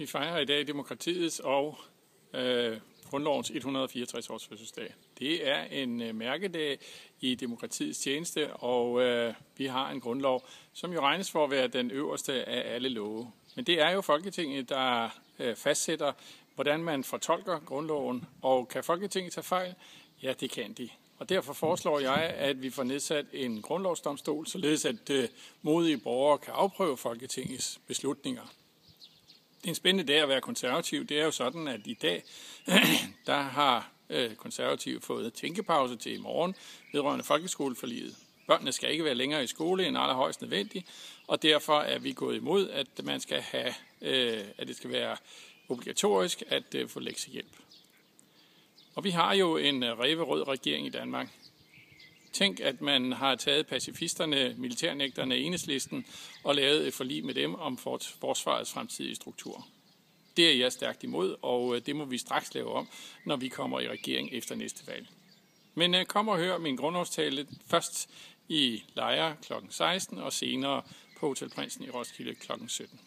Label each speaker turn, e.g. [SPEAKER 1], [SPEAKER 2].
[SPEAKER 1] Vi fejrer i dag demokratiets og grundlovens 164 års fødselsdag. Det er en mærkedag i demokratiets tjeneste, og vi har en grundlov, som jo regnes for at være den øverste af alle love. Men det er jo Folketinget, der fastsætter, hvordan man fortolker grundloven, og kan Folketinget tage fejl? Ja, det kan de. Og derfor foreslår jeg, at vi får nedsat en grundlovsdomstol, således at modige borgere kan afprøve Folketingets beslutninger. Det er en spændende dag at være konservativ. Det er jo sådan, at i dag, der har konservative fået tænkepause til i morgen vedrørende folkeskoleforliget. Børnene skal ikke være længere i skole end allerhøjst nødvendigt, og derfor er vi gået imod, at at det skal være obligatorisk at få lektiehjælp. Og vi har jo en ræverød regering i Danmark. Tænk, at man har taget pacifisterne, militærnægterne i Enhedslisten og lavet et forlig med dem om forsvarets fremtidige struktur. Det er jeg stærkt imod, og det må vi straks lave om, når vi kommer i regering efter næste valg. Men kom og hør min grundlovstale først i Lejre kl. 16 og senere på Hotel Prinsen i Roskilde kl. 17.